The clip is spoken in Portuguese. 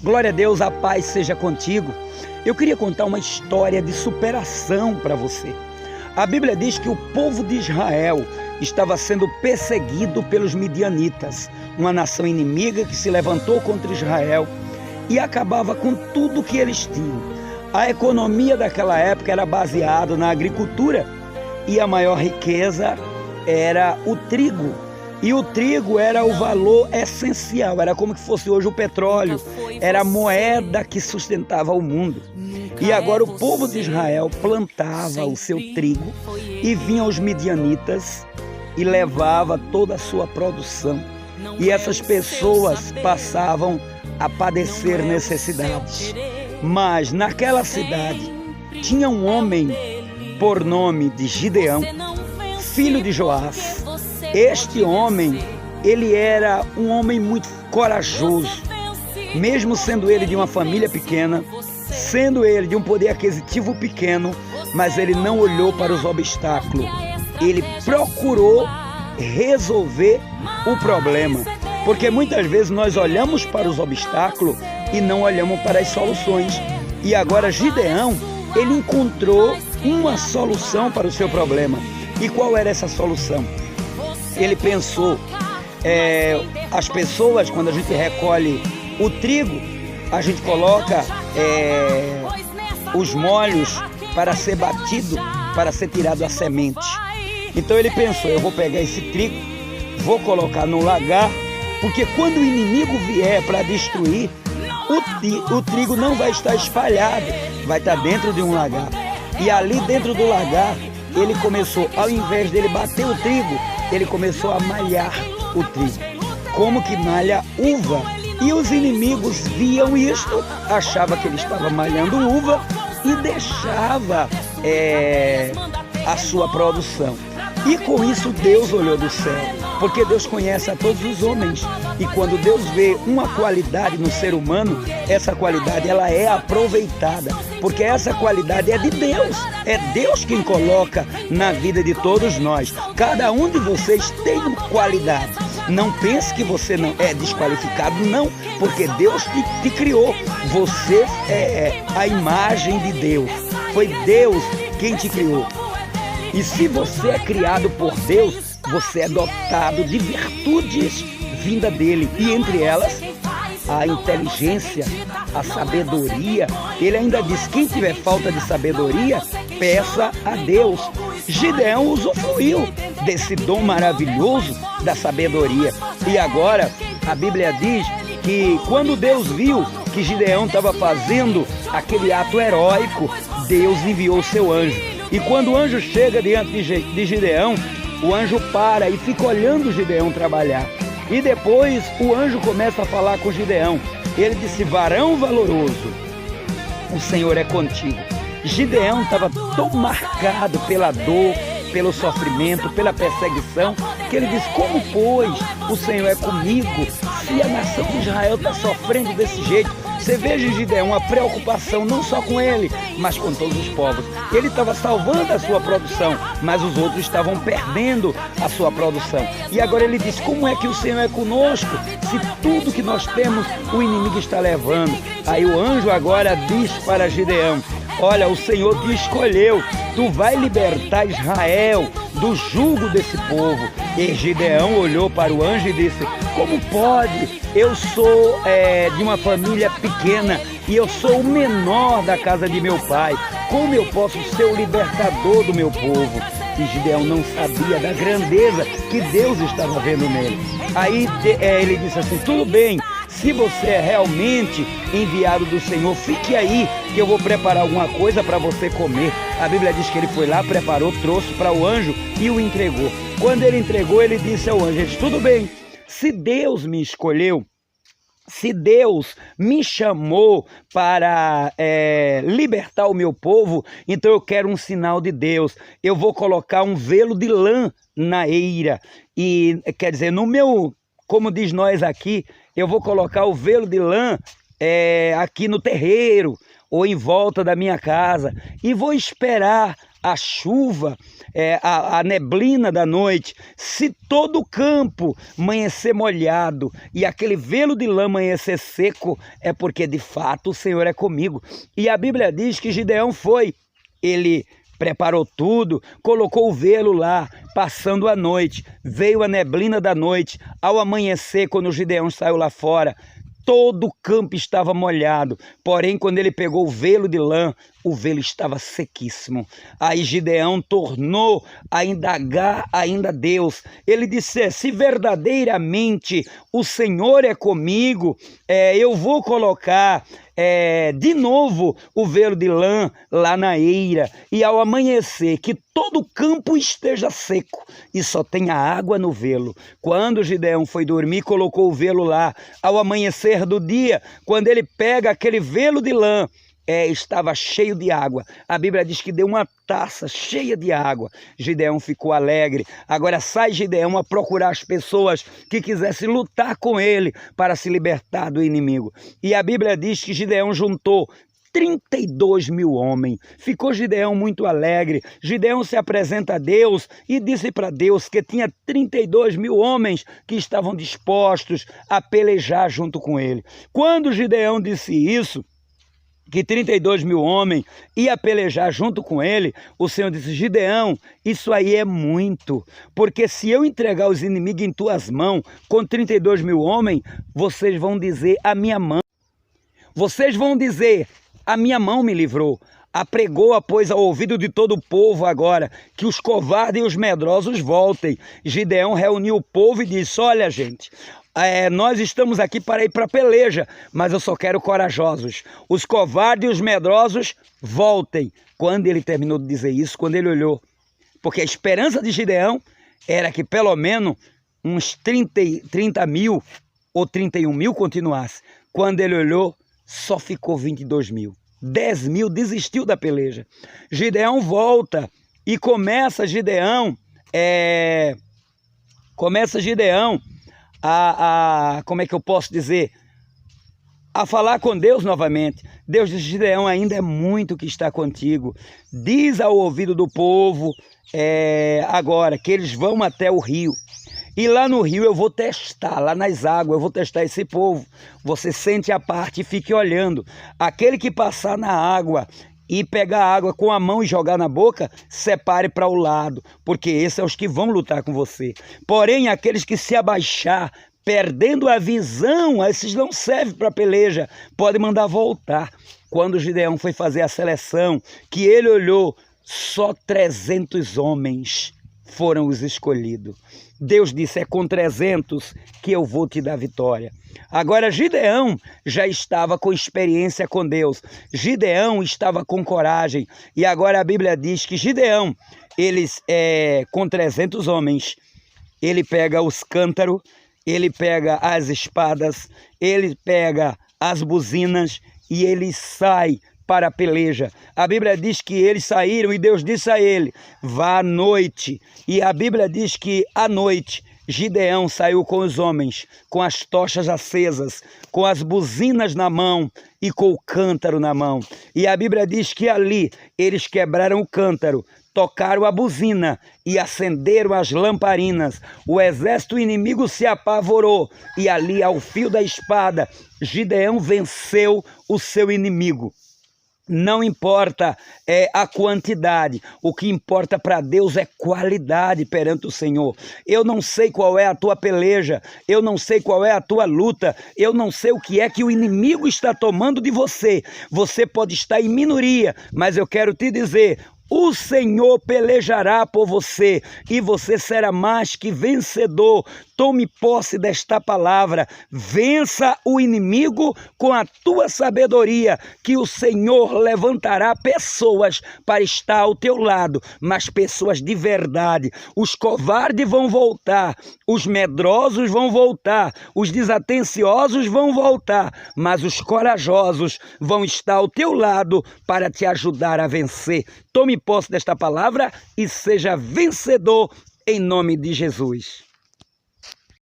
Glória a Deus, a paz seja contigo. Eu queria contar uma história de superação para você. A Bíblia diz que o povo de Israel estava sendo perseguido pelos midianitas, uma nação inimiga que se levantou contra Israel e acabava com tudo que eles tinham. A economia daquela época era baseada na agricultura e a maior riqueza era o trigo. E o trigo era o valor essencial, era como que fosse hoje o petróleo, era a moeda que sustentava o mundo. E agora o povo de Israel plantava o seu trigo e vinham os midianitas e levava toda a sua produção. E essas pessoas passavam a padecer necessidades. Mas naquela cidade tinha um homem por nome de Gideão, filho de Joás. Este homem, ele era um homem muito corajoso, mesmo sendo ele de uma família pequena, sendo ele de um poder aquisitivo pequeno, mas ele não olhou para os obstáculos, ele procurou resolver o problema, porque muitas vezes nós olhamos para os obstáculos e não olhamos para as soluções. E agora Gideão, ele encontrou uma solução para o seu problema. E qual era essa solução? Ele pensou, as pessoas, quando a gente recolhe o trigo, a gente coloca os molhos para ser batido, para ser tirado a semente. Então ele pensou, eu vou pegar esse trigo, vou colocar no lagar, porque quando o inimigo vier para destruir, o trigo não vai estar espalhado, vai estar dentro de um lagar. E ali dentro do lagar, ele começou, ao invés dele bater o trigo, ele começou a malhar o trigo, como que malha uva. E os inimigos viam isto, achavam que ele estava malhando uva e deixava a sua produção. E com isso Deus olhou do céu, porque Deus conhece a todos os homens. E quando Deus vê uma qualidade no ser humano, essa qualidade ela é aproveitada, porque essa qualidade é de Deus. É Deus quem coloca na vida de todos nós. Cada um de vocês tem qualidade. Não pense que você não é desqualificado, não, porque Deus te criou. Você é a imagem de Deus. Foi Deus quem te criou. E se você é criado por Deus, você é dotado de virtudes vinda dele. E entre elas, a inteligência, a sabedoria. Ele ainda diz, quem tiver falta de sabedoria, peça a Deus. Gideão usufruiu desse dom maravilhoso da sabedoria. E agora, a Bíblia diz que quando Deus viu que Gideão estava fazendo aquele ato heróico, Deus enviou o seu anjo. E quando o anjo chega diante de Gideão, o anjo para e fica olhando Gideão trabalhar. E depois o anjo começa a falar com Gideão. Ele disse, varão valoroso, o Senhor é contigo. Gideão estava tão marcado pela dor, pelo sofrimento, pela perseguição, que ele disse, como pois o Senhor é comigo, se a nação de Israel está sofrendo desse jeito? Você veja em Gideão a preocupação não só com ele, mas com todos os povos. Ele estava salvando a sua produção, mas os outros estavam perdendo a sua produção. E agora ele diz, como é que o Senhor é conosco, se tudo que nós temos o inimigo está levando? Aí o anjo agora diz para Gideão, olha, o Senhor te escolheu, tu vai libertar Israel do jugo desse povo. E Gideão olhou para o anjo e disse, como pode? Eu sou de uma família pequena e eu sou o menor da casa de meu pai. Como eu posso ser o libertador do meu povo? E Gideão não sabia da grandeza que Deus estava vendo nele. Aí ele disse assim, tudo bem, se você é realmente enviado do Senhor, fique aí que eu vou preparar alguma coisa para você comer. A Bíblia diz que ele foi lá, preparou, trouxe para o anjo e o entregou. Quando ele entregou, ele disse ao anjo, ele disse, tudo bem, se Deus me escolheu, se Deus me chamou para libertar o meu povo, então eu quero um sinal de Deus. Eu vou colocar um velo de lã na eira. E quer dizer, no meu, como diz nós aqui, eu vou colocar o velo de lã aqui no terreiro ou em volta da minha casa e vou esperar a chuva, a neblina da noite, se todo o campo amanhecer molhado e aquele velo de lã amanhecer seco, é porque de fato o Senhor é comigo. E a Bíblia diz que Gideão foi, ele preparou tudo, colocou o velo lá, passando a noite, veio a neblina da noite, ao amanhecer, quando o Gideão saiu lá fora, todo o campo estava molhado, porém quando ele pegou o velo de lã, o velo estava sequíssimo. Aí Gideão tornou a indagar ainda Deus. Ele disse: se verdadeiramente o Senhor é comigo, eu vou colocar de novo o velo de lã lá na eira, e ao amanhecer que todo o campo esteja seco e só tenha água no velo. Quando Gideão foi dormir, colocou o velo lá. Ao amanhecer do dia, quando ele pega aquele velo de lã, estava cheio de água. A Bíblia diz que deu uma taça cheia de água. Gideão ficou alegre. Agora sai Gideão a procurar as pessoas que quisessem lutar com ele para se libertar do inimigo. E a Bíblia diz que Gideão juntou 32 mil homens. Ficou Gideão muito alegre. Gideão se apresenta a Deus e disse para Deus que tinha 32 mil homens que estavam dispostos a pelejar junto com ele. Quando Gideão disse isso, que 32 mil homens ia pelejar junto com ele, o Senhor disse: Gideão, isso aí é muito, porque se eu entregar os inimigos em tuas mãos, com 32 mil homens, vocês vão dizer: a minha mão. Vocês vão dizer: a minha mão me livrou. Apregou, pois, ao ouvido de todo o povo agora, que os covardes e os medrosos voltem. Gideão reuniu o povo e disse: olha, gente, nós estamos aqui para ir para a peleja, mas eu só quero corajosos. Os covardes e os medrosos voltem. Quando ele terminou de dizer isso, quando ele olhou, porque a esperança de Gideão era que pelo menos uns 30 mil ou 31 mil continuasse. Quando ele olhou, só ficou 22 mil. 10 mil desistiu da peleja. Gideão volta e começa Gideão como é que eu posso dizer? A falar com Deus novamente. Deus diz: Gideão, ainda é muito que está contigo. Diz ao ouvido do povo agora que eles vão até o rio. E lá no rio eu vou testar, lá nas águas, eu vou testar esse povo. Você sente a parte e fique olhando. Aquele que passar na água e pegar a água com a mão e jogar na boca, separe para o lado, porque esses são os que vão lutar com você. Porém, aqueles que se abaixar, perdendo a visão, esses não servem para peleja, pode mandar voltar. Quando Gideão foi fazer a seleção, que ele olhou, só 300 homens foram os escolhidos. Deus disse: é com 300 que eu vou te dar vitória. Agora Gideão já estava com experiência com Deus. Gideão estava com coragem. E agora a Bíblia diz que Gideão, com 300 homens, ele pega os cântaros, ele pega as espadas, ele pega as buzinas e ele sai para a peleja. A Bíblia diz que eles saíram e Deus disse a ele: vá à noite. E a Bíblia diz que à noite Gideão saiu com os homens, com as tochas acesas, com as buzinas na mão e com o cântaro na mão. E a Bíblia diz que ali eles quebraram o cântaro, tocaram a buzina e acenderam as lamparinas. O exército inimigo se apavorou e ali, ao fio da espada, Gideão venceu o seu inimigo. Não importa a quantidade, o que importa para Deus é qualidade perante o Senhor. Eu não sei qual é a tua peleja, eu não sei qual é a tua luta, eu não sei o que é que o inimigo está tomando de você. Você pode estar em minoria, mas eu quero te dizer: o Senhor pelejará por você e você será mais que vencedor. Tome posse desta palavra. Vença o inimigo com a tua sabedoria, que o Senhor levantará pessoas para estar ao teu lado, mas pessoas de verdade. Os covardes vão voltar, os medrosos vão voltar, os desatenciosos vão voltar, mas os corajosos vão estar ao teu lado para te ajudar a vencer. Tome posse desta palavra e seja vencedor em nome de Jesus.